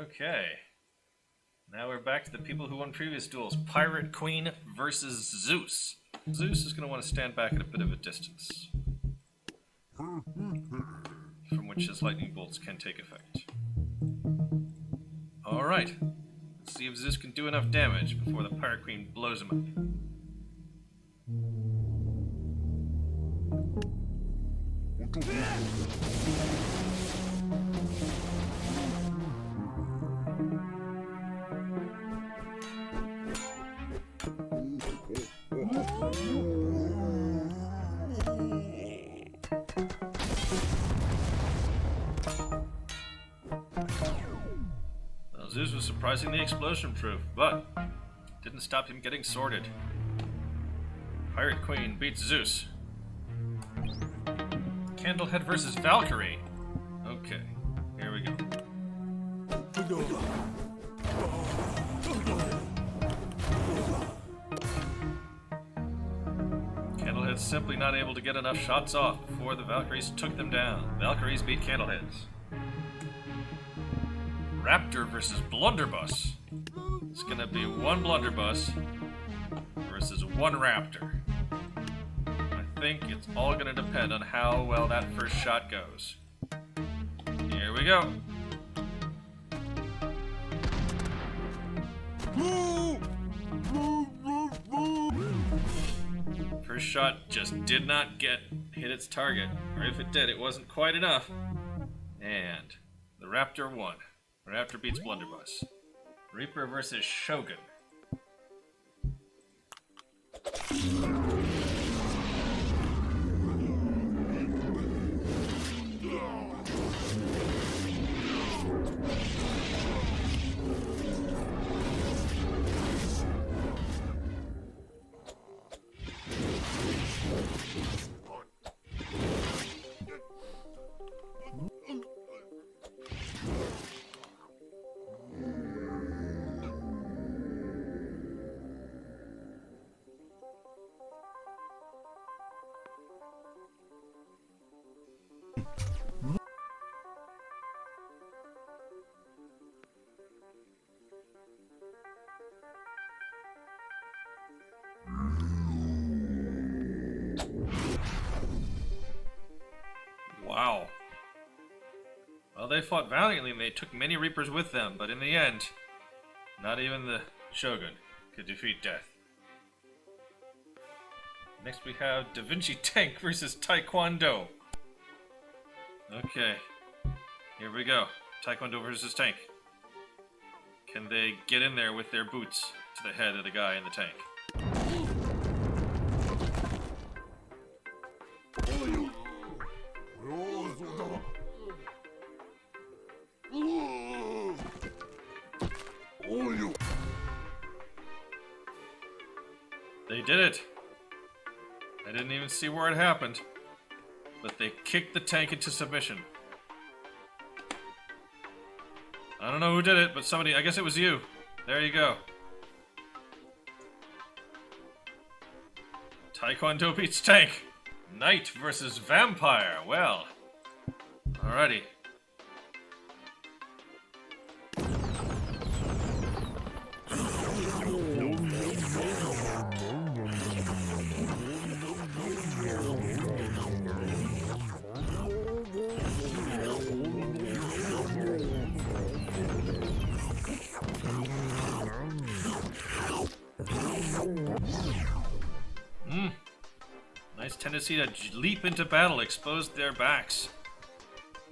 Okay. Now we're back to the people who won previous duels. Pirate Queen versus Zeus. Zeus is going to want to stand back at a bit of a distance, from which his lightning bolts can take effect. Alright. Let's see if Zeus can do enough damage before the Pirate Queen blows him up. Well, Zeus was surprisingly explosion-proof, but didn't stop him getting sorted. Pirate Queen beats Zeus. Candlehead versus Valkyrie. Okay, here we go. Candlehead's simply not able to get enough shots off before the Valkyries took them down. Valkyries beat Candleheads. Raptor versus Blunderbuss. It's gonna be one Blunderbuss versus one Raptor. I think it's all gonna depend on how well that first shot goes. Here we go. First shot just did not hit its target, or if it did, it wasn't quite enough. And the Raptor won. Raptor beats Blunderbuss. Reaper versus Shogun. Wow. Well, they fought valiantly and they took many Reapers with them, but in the end, not even the Shogun could defeat death. Next we have Da Vinci Tank versus Taekwondo. Okay, here we go. Taekwondo versus Tank. Can they get in there with their boots to the head of the guy in the tank? They did it! I didn't even see where it happened, but they kicked the tank into submission. I don't know who did it, but somebody, I guess it was you. There you go. Taekwondo beats Tank. Knight versus Vampire. Well, alrighty. Nice tendency to leap into battle, exposed their backs.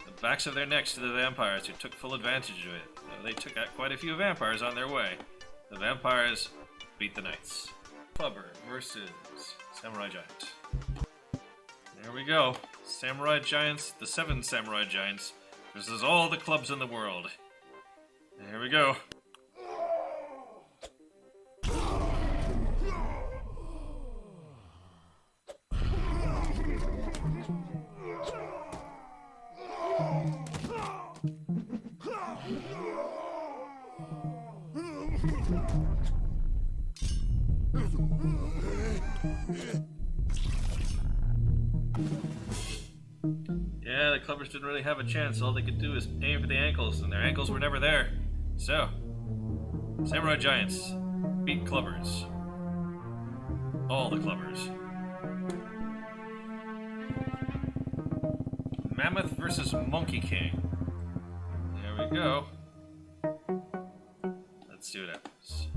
The backs of their necks to the vampires, who took full advantage of it. They took out quite a few vampires on their way. The vampires beat the knights. Clubber versus Samurai Giant. There we go. Samurai Giants, the 7 Samurai Giants, versus all the clubs in the world. There we go. Yeah, the clubbers didn't really have a chance. All they could do is aim for the ankles, and their ankles were never there. So, Samurai Giants beat Clubbers. All the Clubbers. Mammoth versus Monkey King. There we go. Let's see what happens.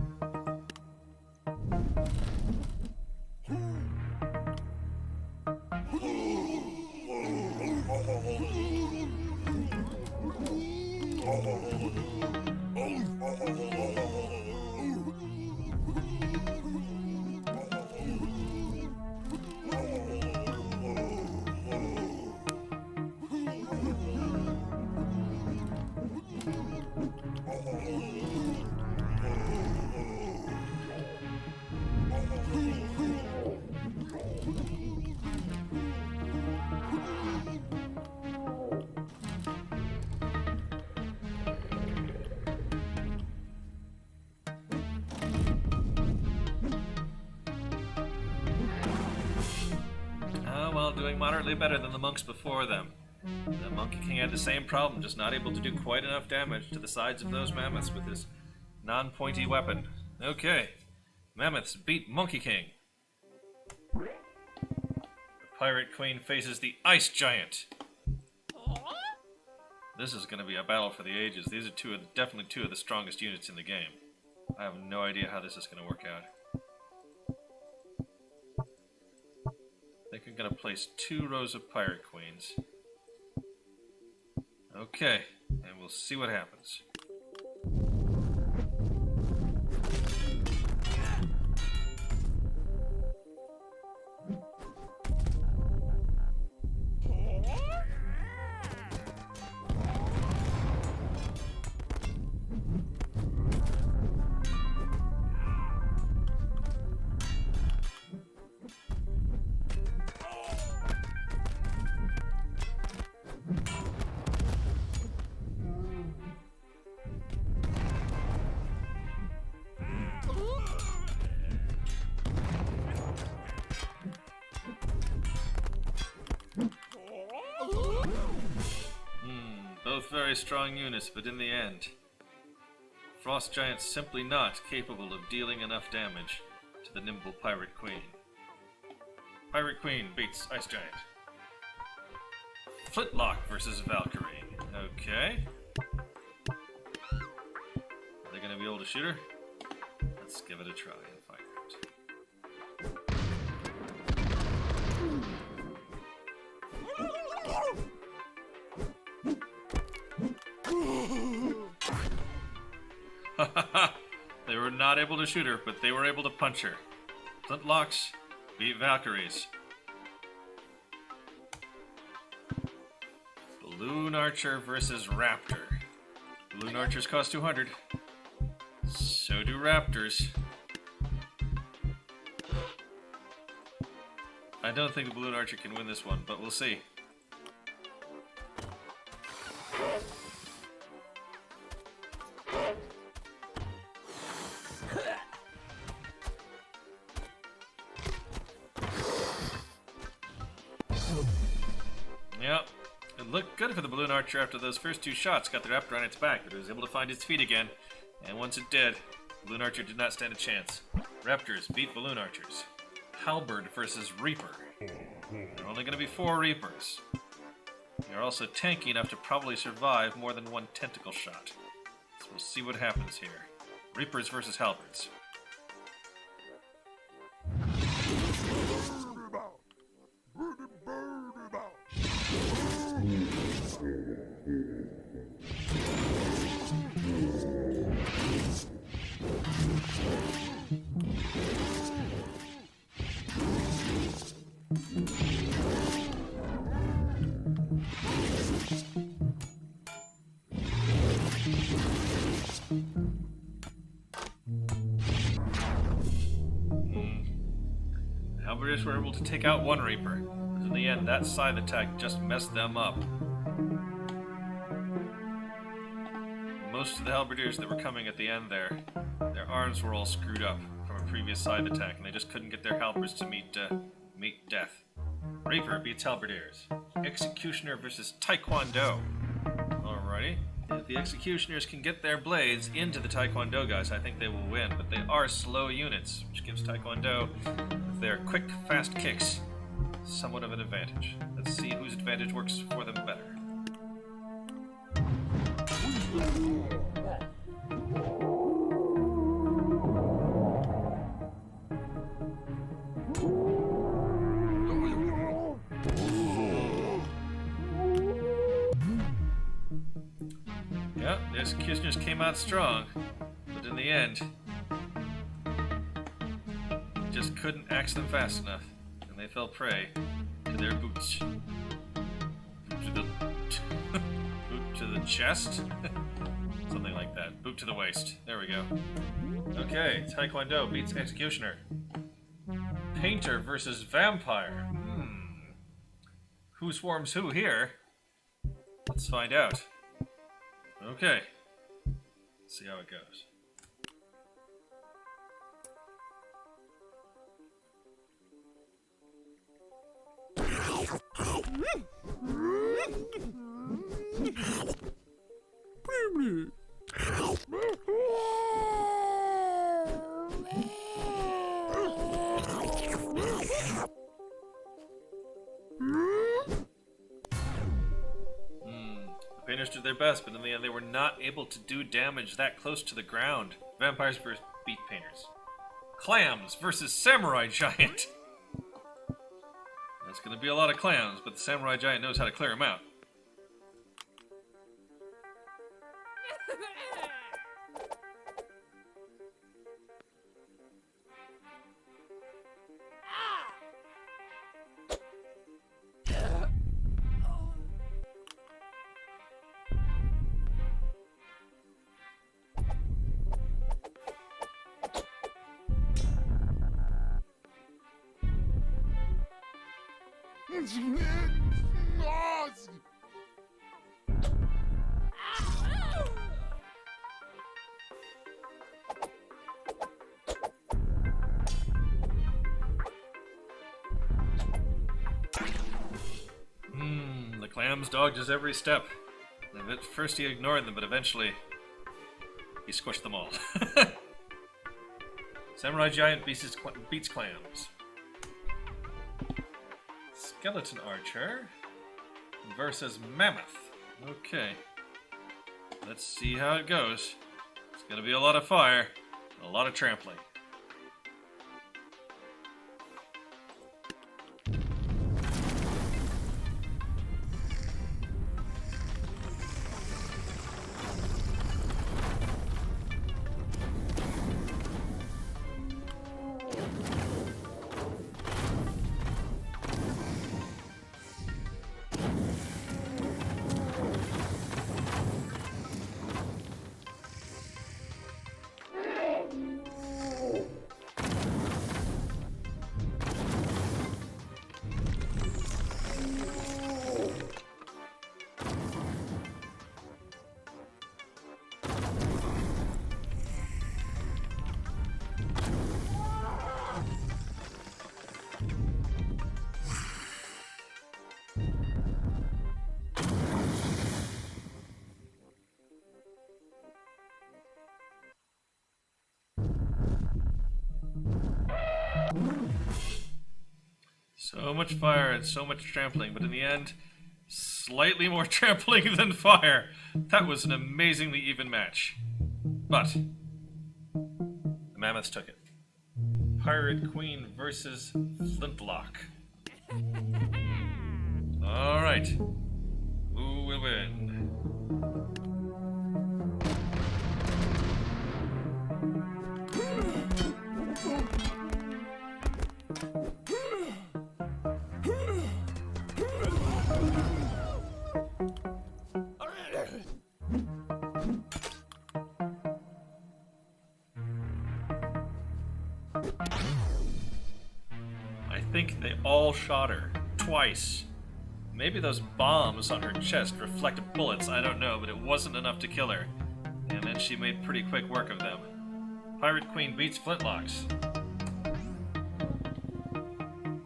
Doing moderately better than the monks before them. The Monkey King had the same problem, just not able to do quite enough damage to the sides of those mammoths with his non-pointy weapon. Okay, mammoths beat Monkey King. The Pirate Queen faces the Ice Giant. This is going to be a battle for the ages. These are definitely two of the strongest units in the game. I have no idea how this is going to work out. I think I'm going to place 2 rows of Pirate Queens. Okay, and we'll see what happens. Both very strong units, but in the end, Frost Giant's simply not capable of dealing enough damage to the nimble Pirate Queen. Pirate Queen beats Ice Giant. Flintlock versus Valkyrie. Okay. Are they going to be able to shoot her? Let's give it a try and find out. They were not able to shoot her, but they were able to punch her. Flintlocks beat Valkyries. Balloon Archer versus Raptor. Balloon Archers cost 200. So do Raptors. I don't think the Balloon Archer can win this one, but we'll see. Yep, it looked good for the Balloon Archer after those first 2 shots. Got the Raptor on its back, but it was able to find its feet again. And once it did, Balloon Archer did not stand a chance. Raptors beat Balloon Archers. Halberd versus Reaper. There are only going to be 4 Reapers. They're also tanky enough to probably survive more than 1 tentacle shot. So we'll see what happens here. Reapers versus Halberds. Halberders were able to take out 1 Reaper, but in the end, that side attack just messed them up. Most of the Halberdiers that were coming at the end there, their arms were all screwed up from a previous side attack, and they just couldn't get their halberds to meet death. Reaper beats Halberdiers. Executioner versus Taekwondo. Alrighty. If the Executioners can get their blades into the Taekwondo guys, I think they will win. But they are slow units, which gives Taekwondo, with their quick, fast kicks, somewhat of an advantage. Let's see whose advantage works for them better. Yeah, the Executioners came out strong, but in the end, just couldn't axe them fast enough, and they fell prey to their boots. Boot to the boot to the chest, something like that. Boot to the waist. There we go. Okay, Taekwondo beats Executioner. Painter versus Vampire. Who swarms who here? Let's find out. Okay. Let's see how it goes. The Painters did their best, but in the end they were not able to do damage that close to the ground. Vampires beat Painters. Clams versus Samurai Giant. That's going to be a lot of clams, but the Samurai Giant knows how to clear them out. The clams dogged his every step. At first he ignored them, but eventually he squished them all. Samurai Giant beats clams. Skeleton Archer versus Mammoth. Okay. Let's see how it goes. It's gonna be a lot of fire, a lot of trampling. So much fire and so much trampling, but in the end, slightly more trampling than fire. That was an amazingly even match. But the Mammoths took it. Pirate Queen versus Flintlock. Alright. Who will win? I think they all shot her. Twice. Maybe those bombs on her chest reflected bullets, I don't know, but it wasn't enough to kill her. And then she made pretty quick work of them. Pirate Queen beats Flintlocks.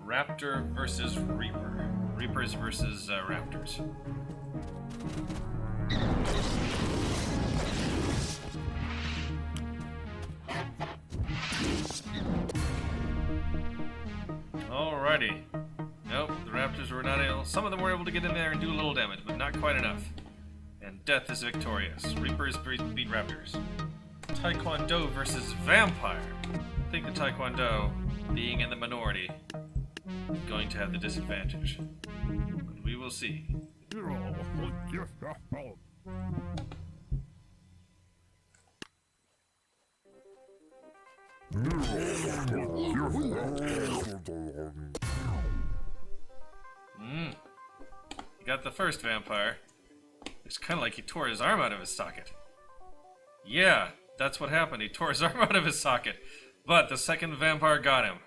Raptor versus Reaper. Reapers versus Raptors. Alrighty. Nope, the raptors were not able. Some of them were able to get in there and do a little damage, but not quite enough. And death is victorious. Reapers beat raptors. Taekwondo versus vampire. I think the Taekwondo, being in the minority, is going to have the disadvantage. But we will see. You got the first vampire. It's kind of like he tore his arm out of his socket. Yeah, that's what happened. He tore his arm out of his socket. But the second vampire got him.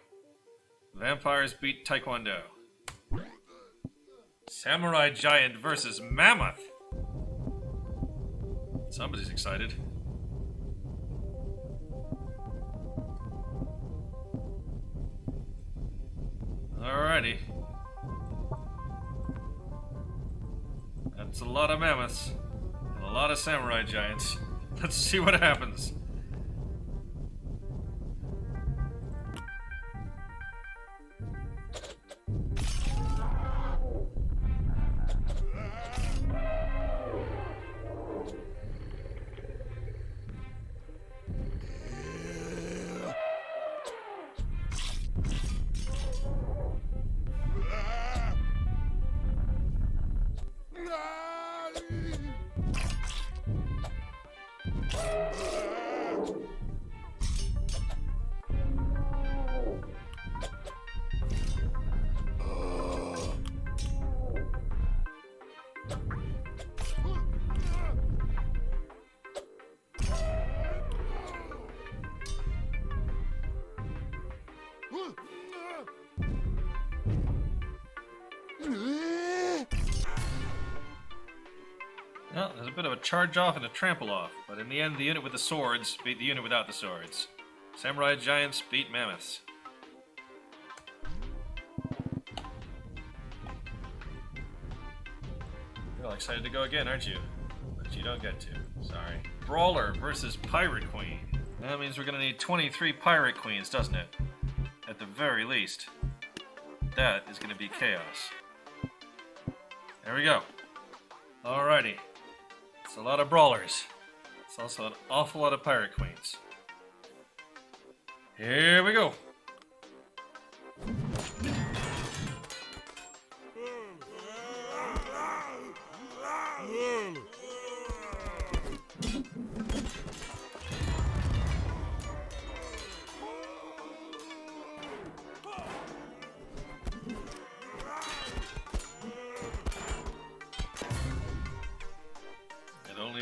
Vampires beat Taekwondo. Samurai Giant versus Mammoth. Somebody's excited. Alrighty. That's a lot of mammoths and a lot of samurai giants. Let's see what happens. Well, there's a bit of a charge off and a trample off, but in the end, the unit with the swords beat the unit without the swords. Samurai giants beat mammoths. You're all excited to go again, aren't you? But you don't get to. Sorry. Brawler versus Pirate Queen. That means we're gonna need 23 Pirate Queens, doesn't it? At the very least. That is gonna be chaos. There we go. Alrighty. It's a lot of brawlers. It's also an awful lot of pirate queens. Here we go.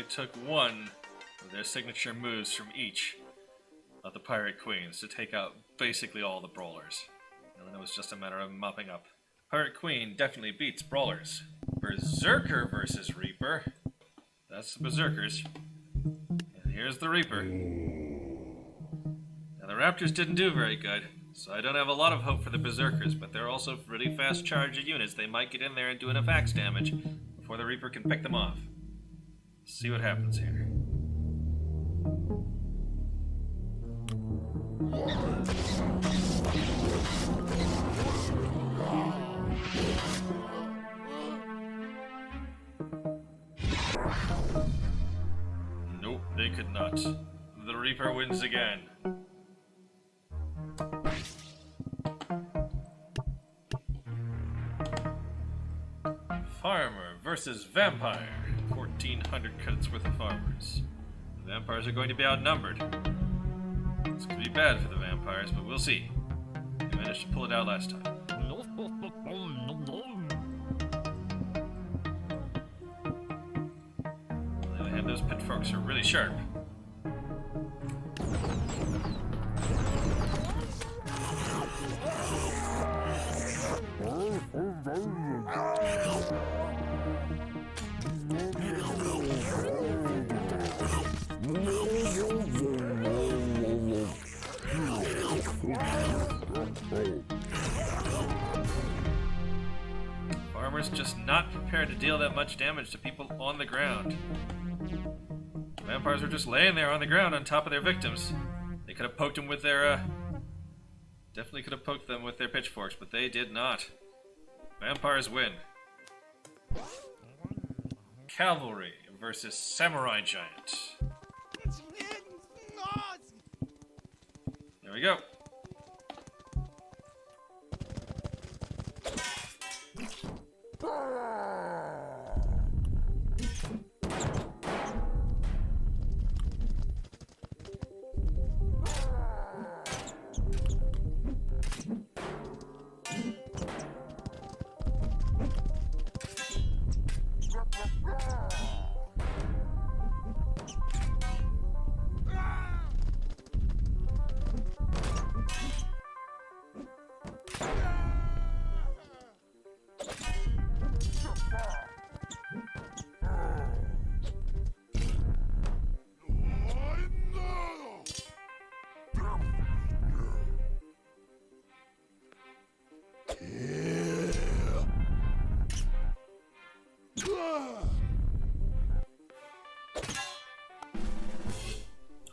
Took one of their signature moves from each of the Pirate Queens to take out basically all the brawlers. And then it was just a matter of mopping up. Pirate Queen definitely beats brawlers. Berserker versus Reaper. That's the Berserkers. And here's the Reaper. Now the Raptors didn't do very good, so I don't have a lot of hope for the Berserkers, but they're also really fast charging units. They might get in there and do enough axe damage before the Reaper can pick them off. See what happens here. Nope, they could not. The Reaper wins again. Farmer versus Vampire. 1,400 credits worth of farmers. The vampires are going to be outnumbered. It's going to be bad for the vampires, but we'll see. They managed to pull it out last time. On the other hand, those pitchforks are really sharp. Farmer's just not prepared to deal that much damage to people on the ground. The vampires were just laying there on the ground on top of their victims. They could have poked them with their Definitely could have poked them with their pitchforks, but they did not. Vampires win. Cavalry versus Samurai Giant. There we go.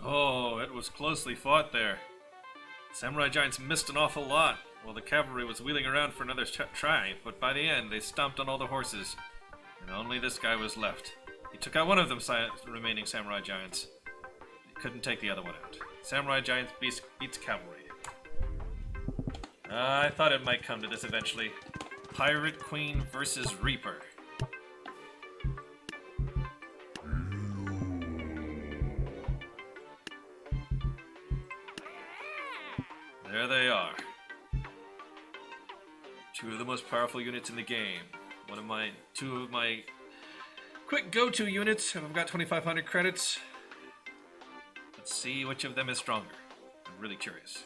Oh, it was closely fought there. Samurai Giants missed an awful lot while the cavalry was wheeling around for another try, but by the end they stomped on all the horses, and only this guy was left. He took out one of them remaining Samurai Giants. He couldn't take the other one out. Samurai Giants beats cavalry. I thought it might come to this eventually. Pirate Queen versus Reaper. There they are. Two of the most powerful units in the game. Two of my quick go-to units. I've got 2,500 credits. Let's see which of them is stronger. I'm really curious.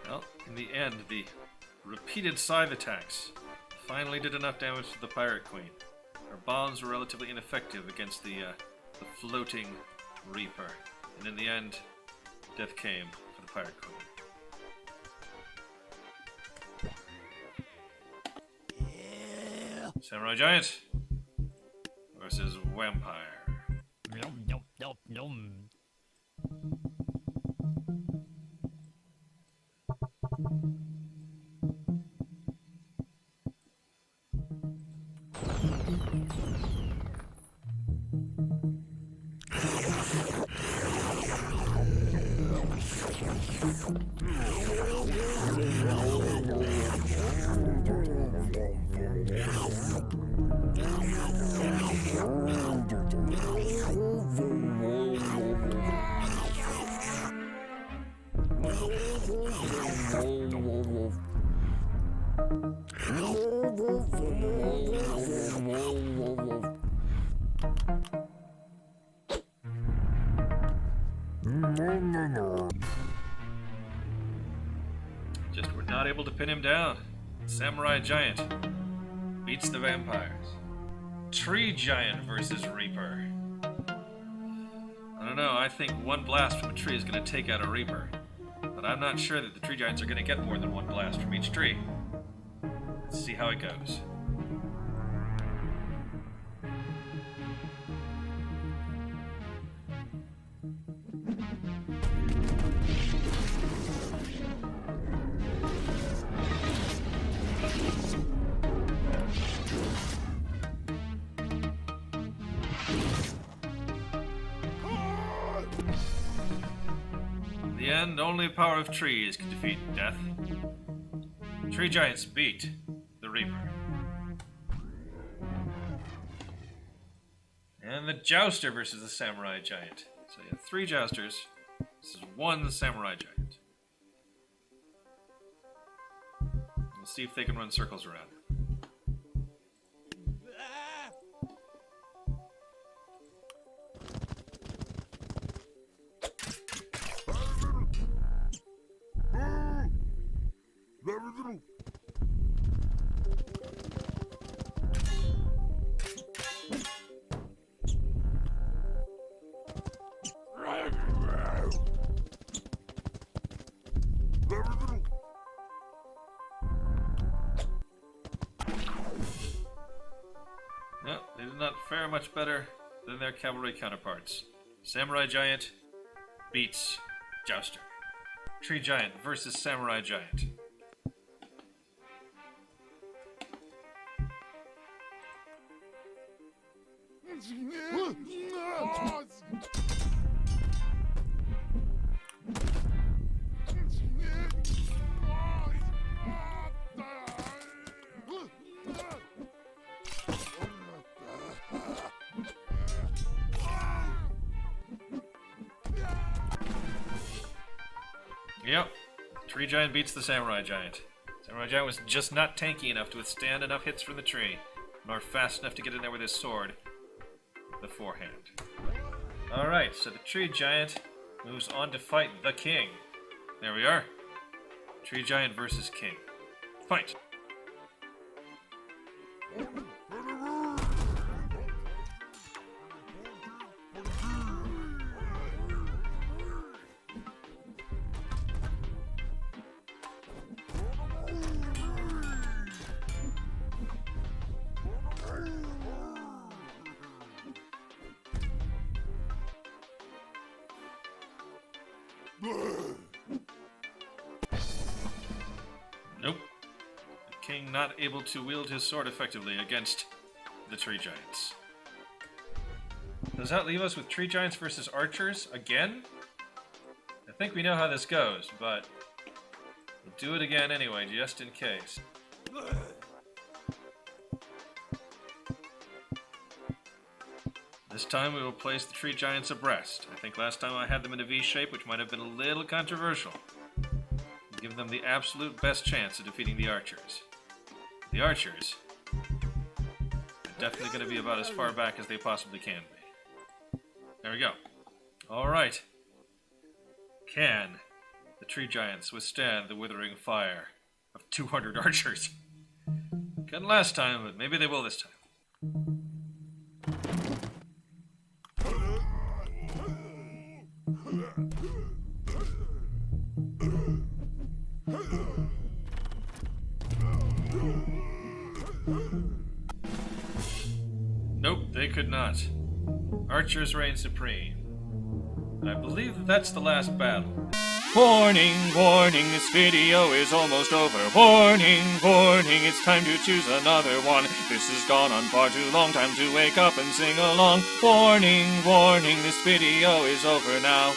Well, in the end, the repeated scythe attacks finally did enough damage to the Pirate Queen. Her bombs were relatively ineffective against the floating Reaper, and in the end, death came for the Pirate Queen. Samurai Giant versus Vampire. Just were not able to pin him down. Samurai Giant beats the vampires. Tree Giant versus Reaper. I don't know, I think one blast from a tree is going to take out a Reaper. But I'm not sure that the Tree Giants are going to get more than one blast from each tree. Let's see how it goes. In the end, only the power of trees can defeat death. Tree Giants beat the Reaper. And the Jouster versus the Samurai Giant. So you have 3 Jousters. This is 1 Samurai Giant. We'll see if they can run circles around it. Never No, they did not fare much better than their cavalry counterparts. Samurai Giant beats Jouster. Tree Giant versus Samurai Giant. Yep, Tree Giant beats the Samurai Giant. Samurai Giant was just not tanky enough to withstand enough hits from the tree, nor fast enough to get in there with his sword beforehand. Alright, so the Tree Giant moves on to fight the King. There we are. Tree Giant versus King. Fight! Nope. The King not able to wield his sword effectively against the Tree Giants. Does that leave us with Tree Giants versus Archers again? I think we know how this goes, but we'll do it again anyway, just in case. This time we will place the Tree Giants abreast. I think last time I had them in a V shape, which might have been a little controversial. Give them the absolute best chance of defeating the Archers. The Archers are definitely going to be about as far back as they possibly can be. There we go. Alright. Can the Tree Giants withstand the withering fire of 200 Archers? Couldn't last time, but maybe they will this time. Nope, they could not. Archers reign supreme. And I believe that's the last battle. Warning, warning, this video is almost over. Warning, warning, it's time to choose another one. This has gone on far too long, time to wake up and sing along. Warning, warning, this video is over now.